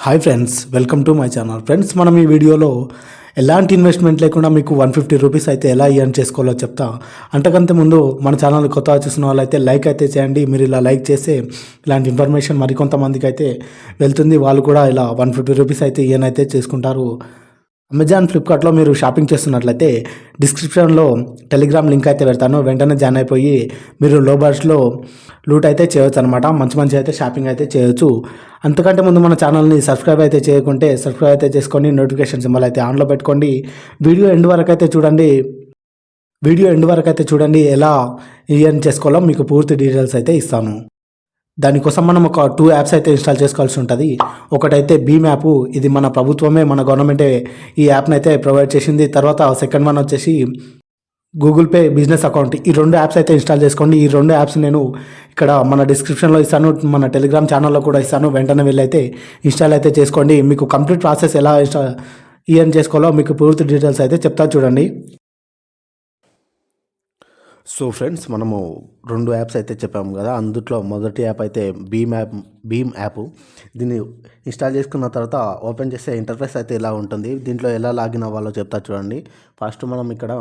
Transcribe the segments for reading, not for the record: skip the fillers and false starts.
Hi friends, welcome to my channel. Friends, మనం ఈ వీడియోలో ఎలాంటి ఇన్వెస్ట్మెంట్ లేకుండా మీకు 150 రూపీస్ అయితే ఎలా ఎర్న్ చేసుకోవాలో చెప్తా. అంతకంటే ముందు మన ఛానల్ కొత్తగా చూసిన వాళ్ళైతే లైక్ అయితే చేయండి. మీరు ఇలా లైక్ చేస్తే ఇలాంటి ఇన్ఫర్మేషన్ మరికొంతమందికి అయితే వెళ్తుంది. వాళ్ళు కూడా ఇలా 150 రూపీస్ అయితే ఎర్న్ అయితే చేసుకుంటారు. అమెజాన్, ఫ్లిప్కార్ట్లో మీరు షాపింగ్ చేస్తున్నట్లయితే డిస్క్రిప్షన్లో టెలిగ్రామ్ లింక్ అయితే పెడతాను. వెంటనే జాయిన్ అయిపోయి మీరు లో బడ్జెట్లో లూట్ అయితే చేయొచ్చు అనమాట. మంచి మంచి అయితే షాపింగ్ అయితే చేయొచ్చు. అంతకంటే ముందు మన ఛానల్ని సబ్స్క్రైబ్ అయితే చేయకుంటే సబ్స్క్రైబ్ అయితే చేసుకొని నోటిఫికేషన్ సింబల్ అయితే ఆన్లో పెట్టుకోండి. వీడియో ఎండ్ వరకు అయితే చూడండి. ఎలా ఎర్న్ చేసుకోవాలో మీకు పూర్తి డీటెయిల్స్ అయితే ఇస్తాను. దానికోసం మనం ఒక 2 యాప్స్ అయితే ఇన్స్టాల్ చేసుకోవాల్సి ఉంటుంది. ఒకటైతే భీమ్ యాప్. ఇది మన ప్రభుత్వమే, మన గవర్నమెంటే ఈ యాప్ని అయితే ప్రొవైడ్ చేసింది. తర్వాత సెకండ్ వన్ వచ్చేసి గూగుల్ పే బిజినెస్ అకౌంట్. ఈ 2 యాప్స్ అయితే ఇన్స్టాల్ చేసుకోండి. ఈ 2 యాప్స్ నేను ఇక్కడ మన డిస్క్రిప్షన్లో ఇస్తాను, మన టెలిగ్రామ్ ఛానల్లో కూడా ఇస్తాను. వెంటనే వెళ్ళైతే ఇన్స్టాల్ అయితే చేసుకోండి. మీకు కంప్లీట్ ప్రాసెస్ ఎలా ఎర్న్ చేసుకోవాలో మీకు పూర్తి డీటెయిల్స్ అయితే చెప్తా చూడండి. సో ఫ్రెండ్స్, మనము 2 యాప్స్ అయితే చెప్పాము కదా. అందుట్లో మొదటి యాప్ అయితే భీమ్ యాప్. దీన్ని ఇన్స్టాల్ చేసుకున్న తర్వాత ఓపెన్ చేస్తే ఇంటర్ఫేస్ అయితే ఇలా ఉంటుంది. దీంట్లో ఎలా లాగిన్ అవ్వాలో చెప్తా చూడండి. ఫస్ట్ మనం ఇక్కడ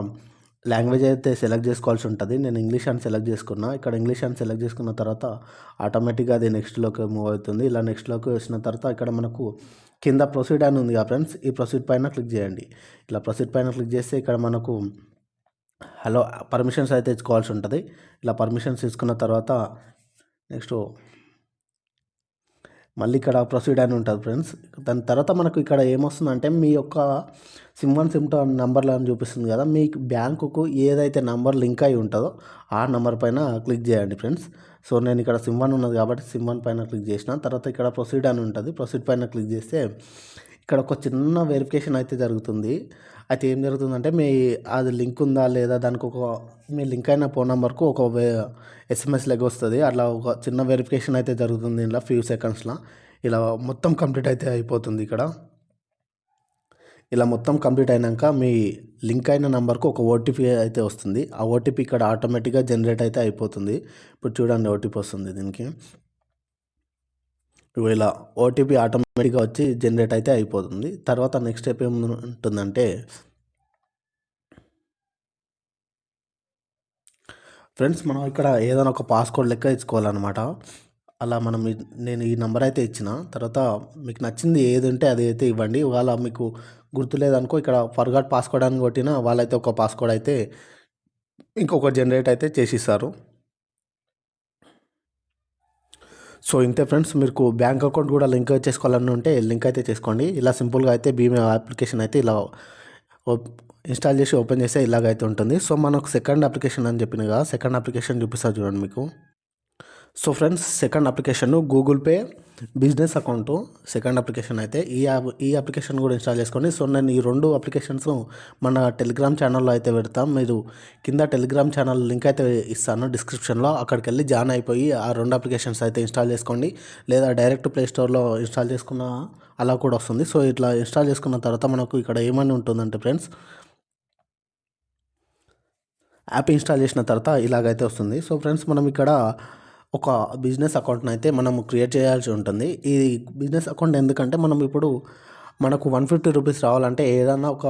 లాంగ్వేజ్ అయితే సెలెక్ట్ చేసుకోవాల్సి ఉంటుంది. నేను ఇంగ్లీష్ అని సెలెక్ట్ చేసుకున్నా. ఇక్కడ ఇంగ్లీష్ అని సెలెక్ట్ చేసుకున్న తర్వాత ఆటోమేటిక్గా అది నెక్స్ట్లోకి మూవ్ అవుతుంది. ఇలా నెక్స్ట్లోకి వచ్చిన తర్వాత ఇక్కడ మనకు కింద ప్రొసీడ్ అని ఉంది కదా ఫ్రెండ్స్, ఈ ప్రొసీడ్ పైన క్లిక్ చేయండి. ఇలా ప్రొసీడ్ పైన క్లిక్ చేస్తే ఇక్కడ మనకు పర్మిషన్స్ అయితే ఇచ్చుకోవాల్సి ఉంటుంది. ఇలా పర్మిషన్స్ తీసుకున్న తర్వాత నెక్స్ట్ మళ్ళీ ఇక్కడ ప్రొసీడ్ అని ఉంటుంది ఫ్రెండ్స్. దాని తర్వాత మనకు ఇక్కడ ఏమొస్తుందంటే మీ యొక్క సిమ్ 1 సిమ్ 2 నెంబర్లు అని చూపిస్తుంది కదా. మీ బ్యాంకుకు ఏదైతే నెంబర్ లింక్ అయి ఉంటుందో ఆ నెంబర్ పైన క్లిక్ చేయండి ఫ్రెండ్స్. సో నేను ఇక్కడ సిమ్ 1 ఉన్నది కాబట్టి సిమ్ 1 పైన క్లిక్ చేసిన తర్వాత ఇక్కడ ప్రొసీడ్ అని ఉంటుంది. ప్రొసీడ్ పైన క్లిక్ చేస్తే ఇక్కడ ఒక చిన్న వెరిఫికేషన్ అయితే జరుగుతుంది. అయితే ఏం జరుగుతుందంటే మీ అది లింక్ ఉందా లేదా, దానికి మీ లింక్ అయిన ఫోన్ నెంబర్కు ఒక ఎస్ఎంఎస్ లెగ్ వస్తుంది. అట్లా ఒక చిన్న వెరిఫికేషన్ అయితే జరుగుతుంది. ఇలా ఫ్యూ సెకండ్స్లో ఇలా మొత్తం కంప్లీట్ అయితే అయిపోతుంది. ఇలా మొత్తం కంప్లీట్ అయినాక మీ లింక్ అయిన నెంబర్కు ఒక ఓటీపీ అయితే వస్తుంది. ఆ ఓటీపీ ఇక్కడ ఆటోమేటిక్గా జనరేట్ అయితే అయిపోతుంది. ఇప్పుడు చూడండి, ఓటీపీ వస్తుంది దీనికి. ఇలా ఓటీపీ ఆటోమేటిక్గా వచ్చి జనరేట్ అయితే అయిపోతుంది. తర్వాత నెక్స్ట్ స్టెప్ ఏముంటుందంటే ఫ్రెండ్స్, మనం ఇక్కడ ఏదైనా ఒక పాస్కోడ్ లెక్క ఇచ్చుకోవాలన్నమాట. అలా నేను ఈ నెంబర్ అయితే ఇచ్చిన తర్వాత మీకు నచ్చింది ఏది ఉంటే అది అయితే ఇవ్వండి. వాళ్ళ మీకు గుర్తులేదనుకో ఇక్కడ ఫర్గాట్ పాస్కోడ్ అని కొట్టినా వాళ్ళైతే ఒక పాస్కోడ్ అయితే ఇంకొక జనరేట్ అయితే చేసిస్తారు. సో ఇంతే ఫ్రెండ్స్, మీకు బ్యాంక్ అకౌంట్ కూడా లింక్ చేసుకోవాలని ఉంటే లింక్ అయితే చేసుకోండి. ఇలా సింపుల్గా అయితే భీమ్ అప్లికేషన్ అయితే ఇలా ఇన్స్టాల్ చేసి ఓపెన్ చేస్తే ఇలాగైతే ఉంటుంది. సో మనకు సెకండ్ అప్లికేషన్ అని చెప్పిన కదా, సెకండ్ అప్లికేషన్ చూపిస్తారు చూడండి మీకు. So friends, second application Google pay business account second application అయితే ఈ అప్లికేషన్ కూడా ఇన్స్టాల్ చేసుకోండి. సో నేను ఈ 2 అప్లికేషన్స్ మన టెలిగ్రామ్ ఛానల్లో అయితే పెడతాం. మీరు కింద టెలిగ్రామ్ ఛానల్ లింక్ అయితే ఇస్తాను డిస్క్రిప్షన్లో. అక్కడికి వెళ్ళి జాయిన్ అయిపోయి ఆ 2 అప్లికేషన్స్ అయితే ఇన్స్టాల్ చేసుకోండి. లేదా డైరెక్ట్ ప్లే స్టోర్లో ఇన్స్టాల్ చేసుకున్న అలా కూడా వస్తుంది. సో ఇట్లా ఇన్స్టాల్ చేసుకున్న తర్వాత మనకు ఇక్కడ ఏమని ఉంటుందంటే ఫ్రెండ్స్, యాప్ ఇన్స్టాల్ చేసిన తర్వాత ఇలాగైతే వస్తుంది. సో ఫ్రెండ్స్, మనం ఇక్కడ ఒక బిజినెస్ అకౌంట్ని అయితే మనం క్రియేట్ చేయాల్సి ఉంటుంది. ఈ బిజినెస్ అకౌంట్ ఎందుకంటే మనకు 150 రూపీస్ రావాలంటే ఏదైనా ఒక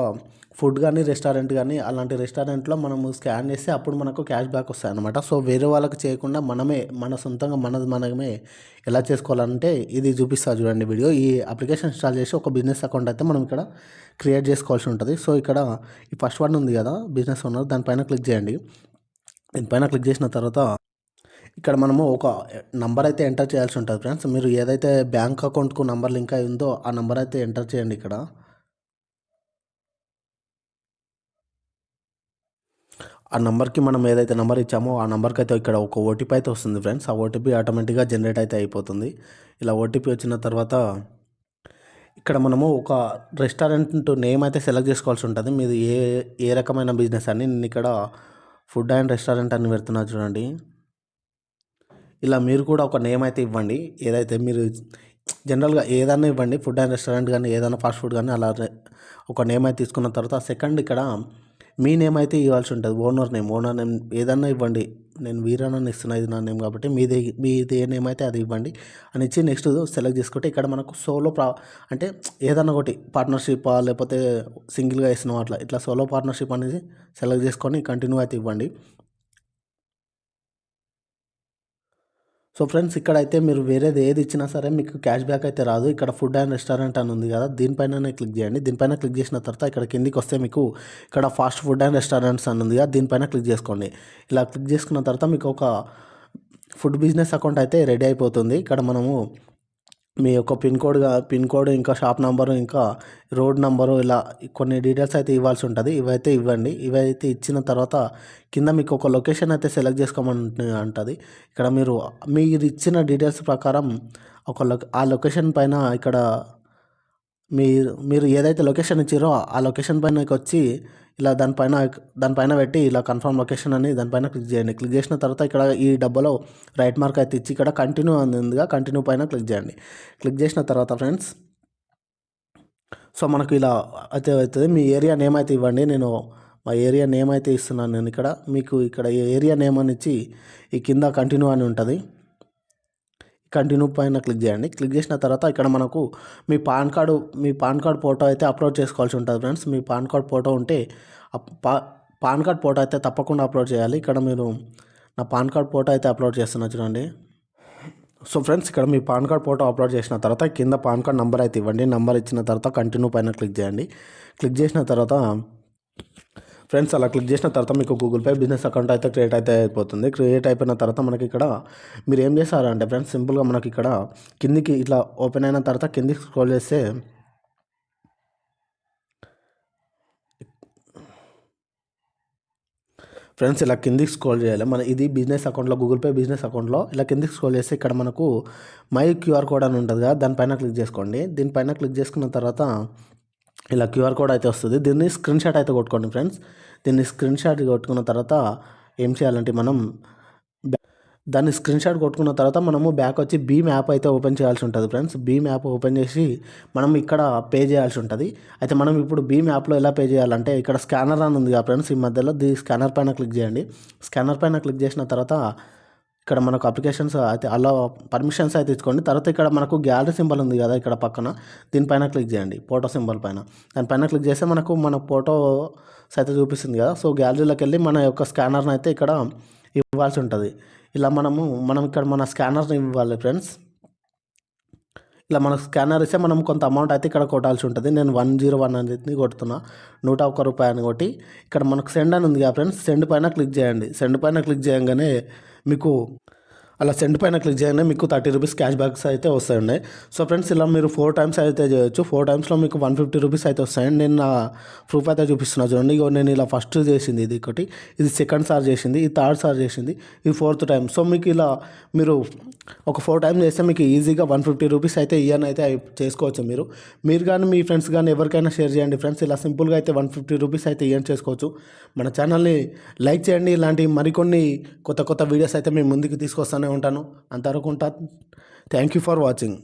ఫుడ్ కానీ రెస్టారెంట్ కానీ అలాంటి రెస్టారెంట్లో మనము స్కాన్ చేస్తే అప్పుడు మనకు క్యాష్ బ్యాక్ వస్తాయి అనమాట. సో వేరే వాళ్ళకి చేయకుండా మన సొంతంగా మనమే ఎలా చేసుకోవాలంటే ఇది చూపిస్తా చూడండి వీడియో. ఈ అప్లికేషన్ ఇన్స్టాల్ చేసి ఒక బిజినెస్ అకౌంట్ అయితే మనం ఇక్కడ క్రియేట్ చేసుకోవాల్సి ఉంటుంది. సో ఇక్కడ ఈ ఫస్ట్ వన్ ఉంది కదా, బిజినెస్ ఓనర్, దానిపైన క్లిక్ చేయండి. దీనిపైన క్లిక్ చేసిన తర్వాత ఇక్కడ మనము ఒక నంబర్ అయితే ఎంటర్ చేయాల్సి ఉంటుంది ఫ్రెండ్స్. మీరు ఏదైతే బ్యాంక్ అకౌంట్కు నంబర్ లింక్ అయి ఉందో ఆ నంబర్ అయితే ఎంటర్ చేయండి. ఇక్కడ ఆ నెంబర్కి మనం ఏదైతే నెంబర్ ఇచ్చామో ఆ నెంబర్కి అయితే ఇక్కడ ఒక ఓటీపీ అయితే వస్తుంది ఫ్రెండ్స్. ఆ ఓటీపీ ఆటోమేటిక్గా జనరేట్ అయితే అయిపోతుంది. ఇలా ఓటీపీ వచ్చిన తర్వాత ఇక్కడ మనము ఒక రెస్టారెంట్ నేమ్ అయితే సెలెక్ట్ చేసుకోవాల్సి ఉంటుంది. మీది ఏ రకమైన బిజినెస్ అని. నేను ఇక్కడ ఫుడ్ అండ్ రెస్టారెంట్ అని పెడుతున్నా చూడండి. ఇలా మీరు కూడా ఒక నేమ్ అయితే ఇవ్వండి. ఏదైతే మీరు జనరల్గా ఏదైనా ఇవ్వండి, ఫుడ్ అండ్ రెస్టారెంట్ కానీ ఏదైనా ఫాస్ట్ ఫుడ్ కానీ అలా ఒక నేమ్ అయితే తీసుకున్న తర్వాత సెకండ్ ఇక్కడ మీ నేమ్ అయితే ఇవ్వాల్సి ఉంటుంది. ఓనర్ నేమ్ ఏదన్నా ఇవ్వండి. నేను వీరన్నని ఇస్తున్నా, ఇది నా నేమ్ కాబట్టి మీది ఏ నేమ్ అయితే అది ఇవ్వండి అని ఇచ్చి నెక్స్ట్ సెలెక్ట్ చేసుకుంటే ఇక్కడ మనకు అంటే ఏదన్నా ఒకటి పార్ట్నర్షిప్ లేకపోతే సింగిల్గా ఇస్తున్నాం అట్లా ఇట్లా సోలో పార్ట్నర్షిప్ అనేది సెలెక్ట్ చేసుకొని కంటిన్యూ అయితే ఇవ్వండి. సో ఫ్రెండ్స్, ఇక్కడైతే మీరు వేరేది ఏది ఇచ్చినా సరే మీకు క్యాష్ బ్యాక్ అయితే రాదు. ఇక్కడ ఫుడ్ అండ్ రెస్టారెంట్ అని ఉంది కదా, దీనిపైననే క్లిక్ చేయండి. దీనిపైన క్లిక్ చేసిన తర్వాత ఇక్కడ కిందికి వస్తే మీకు ఇక్కడ ఫాస్ట్ ఫుడ్ అండ్ రెస్టారెంట్స్ అని ఉంది కదా, దీనిపైన క్లిక్ చేసుకోండి. ఇలా క్లిక్ చేసుకున్న తర్వాత మీకు ఒక ఫుడ్ బిజినెస్ అకౌంట్ అయితే రెడీ అయిపోతుంది. ఇక్కడ మనము మీ యొక్క పిన్ కోడ్ ఇంకా షాప్ నెంబరు ఇంకా రోడ్ నెంబరు ఇలా కొన్ని డీటెయిల్స్ అయితే ఇవ్వాల్సి ఉంటుంది. ఇవైతే ఇవ్వండి. ఇవైతే ఇచ్చిన తర్వాత కింద మీకు ఒక లొకేషన్ అయితే సెలెక్ట్ చేసుకోమని అంటుంది. ఇక్కడ మీరు ఇచ్చిన డీటెయిల్స్ ప్రకారం ఆ లొకేషన్ పైన ఇక్కడ మీరు ఏదైతే లొకేషన్ ఇచ్చారో ఆ లొకేషన్ పైనకి వచ్చి ఇలా దానిపైన పెట్టి ఇలా కన్ఫర్మ్ లొకేషన్ అని దానిపైన క్లిక్ చేయండి. క్లిక్ చేసిన తర్వాత ఇక్కడ ఈ డబ్బాలో రైట్ మార్క్ అయితే ఇచ్చి ఇక్కడ కంటిన్యూ ఉందిగా, కంటిన్యూ పైన క్లిక్ చేయండి. క్లిక్ చేసిన తర్వాత ఫ్రెండ్స్, సో మనకు ఇలా అయితే అవుతుంది. మీ ఏరియా నేమ్ అయితే ఇవ్వండి. నేను మా ఏరియా నేమ్ అయితే ఇస్తున్నాను. నేను మీకు ఇక్కడ ఏరియా నేమ్ అని ఇచ్చి ఈ కింద కంటిన్యూ అని ఉంటుంది. కంటిన్యూ పైన క్లిక్ చేయండి. క్లిక్ చేసిన తర్వాత ఇక్కడ మనకు మీ పాన్ కార్డ్ ఫోటో అయితే అప్లోడ్ చేసుకోవాల్సి ఉంటుంది ఫ్రెండ్స్. మీ పాన్ కార్డ్ ఫోటో ఉంటే పాన్ కార్డ్ ఫోటో అయితే తప్పకుండా అప్లోడ్ చేయాలి. ఇక్కడ మీరు నా పాన్ కార్డ్ ఫోటో అయితే అప్లోడ్ చేస్తున్నా చూడండి. సో ఫ్రెండ్స్, ఇక్కడ మీ పాన్ కార్డ్ ఫోటో అప్లోడ్ చేసిన తర్వాత కింద పాన్ కార్డ్ నెంబర్ అయితే ఇవ్వండి. నెంబర్ ఇచ్చిన తర్వాత కంటిన్యూ పైన క్లిక్ చేయండి. క్లిక్ చేసిన తర్వాత ఫ్రెండ్స్, అలా క్లిక్ చేసిన తర్వాత మీకు గూగుల్ పే బిజినెస్ అకౌంట్ అయితే క్రియేట్ అయితే అయిపోతుంది. క్రియేట్ అయిపోయిన తర్వాత మనకి ఇక్కడ మీరు ఏం చేస్తారంటే ఫ్రెండ్స్, సింపుల్గా మనకి ఇక్కడ కిందికి ఇట్లా ఓపెన్ అయిన తర్వాత కిందికి స్క్రోల్ చేస్తే ఫ్రెండ్స్ ఇలా కిందికి స్క్రోల్ చేయాలి. ఇది బిజినెస్ అకౌంట్లో, గూగుల్ పే బిజినెస్ అకౌంట్లో ఇలా కిందికి స్క్రోల్ చేస్తే ఇక్కడ మనకు మై క్యూఆర్ కోడ్ అని ఉంటుంది కదా, దానిపైన క్లిక్ చేసుకోండి. దీనిపైన క్లిక్ చేసుకున్న తర్వాత ఇలా క్యూఆర్ కోడ్ అయితే వస్తుంది. దీన్ని స్క్రీన్ షాట్ అయితే కొట్టుకోండి ఫ్రెండ్స్. దీన్ని స్క్రీన్ షాట్ కొట్టుకున్న తర్వాత ఏం చేయాలంటే దాన్ని స్క్రీన్ షాట్ కొట్టుకున్న తర్వాత మనము బ్యాక్ వచ్చి భీమ్ యాప్ అయితే ఓపెన్ చేయాల్సి ఉంటుంది ఫ్రెండ్స్. భీమ్ యాప్ ఓపెన్ చేసి మనం ఇక్కడ పే చేయాల్సి ఉంటుంది. అయితే మనం ఇప్పుడు భీమ్ యాప్లో ఎలా పే చేయాలంటే ఇక్కడ స్కానర్ అని ఉంది కదా ఫ్రెండ్స్, ఈ మధ్యలో స్కానర్ పైన క్లిక్ చేయండి. స్కానర్ పైన క్లిక్ చేసిన తర్వాత ఇక్కడ మనకు అప్లికేషన్స్ అయితే అలా పర్మిషన్స్ అయితే ఇచ్చుకోండి. తర్వాత ఇక్కడ మనకు గ్యాలరీ సింబల్ ఉంది కదా ఇక్కడ పక్కన, దీనిపైన క్లిక్ చేయండి. ఫోటో సింబల్ పైన దానిపైన క్లిక్ చేస్తే మనకు మన ఫోటోస్ అయితే చూపిస్తుంది కదా. సో గ్యాలరీలోకి వెళ్ళి మన యొక్క స్కానర్ని అయితే ఇక్కడ ఇవ్వాల్సి ఉంటుంది. ఇలా మనం ఇక్కడ మన స్కానర్ని ఇవ్వాలి ఫ్రెండ్స్. ఇలా మనకు స్కానర్ ఇస్తే మనం కొంత అమౌంట్ అయితే ఇక్కడ కొట్టాల్సి ఉంటుంది. నేను 101 అనేది కొడుతున్నా, 101 రూపాయలు కొట్టి ఇక్కడ మనకు సెండ్ అని ఉంది కదా ఫ్రెండ్స్, సెండ్ పైన క్లిక్ చేయండి. సెండ్ పైన క్లిక్ చేయగానే మీకు అలా సెండ్ పైన క్లిక్ చేయగానే మీకు 30 రూపీస్ క్యాష్ బ్యాక్స్ అయితే వస్తాయండి. సో ఫ్రెండ్స్, ఇలా మీరు 4 టైమ్స్ అయితే చేయొచ్చు. 4 టైమ్స్లో మీకు 150 రూపీస్ అయితే వస్తాయండి. నేను నా ప్రూఫ్ అయితే చూపిస్తున్నా చూడండి. నేను ఇలా ఫస్ట్ చేసింది ఇది ఒకటి, ఇది సెకండ్ సార్ చేసింది, ఇది థర్డ్ సార్ చేసింది, ఇది 4th టైం. సో మీకు ఇలా మీరు ఒక 4 టైమ్స్ చేస్తే మీకు ఈజీగా 150 రూపీస్ అయితే ఇయర్ని అయితే చేసుకోవచ్చు. మీరు కానీ మీ ఫ్రెండ్స్ కానీ ఎవరికైనా షేర్ చేయండి ఫ్రెండ్స్. ఇలా సింపుల్గా అయితే 150 రూపీస్ అయితే ఇయర్న్ చేసుకోవచ్చు. మన ఛానల్ని లైక్ చేయండి. ఇలాంటి మరికొన్ని కొత్త వీడియోస్ అయితే మేము ముందుకు తీసుకొస్తూనే ఉంటాను. అంతవరకు థ్యాంక్ యూ ఫర్ వాచింగ్.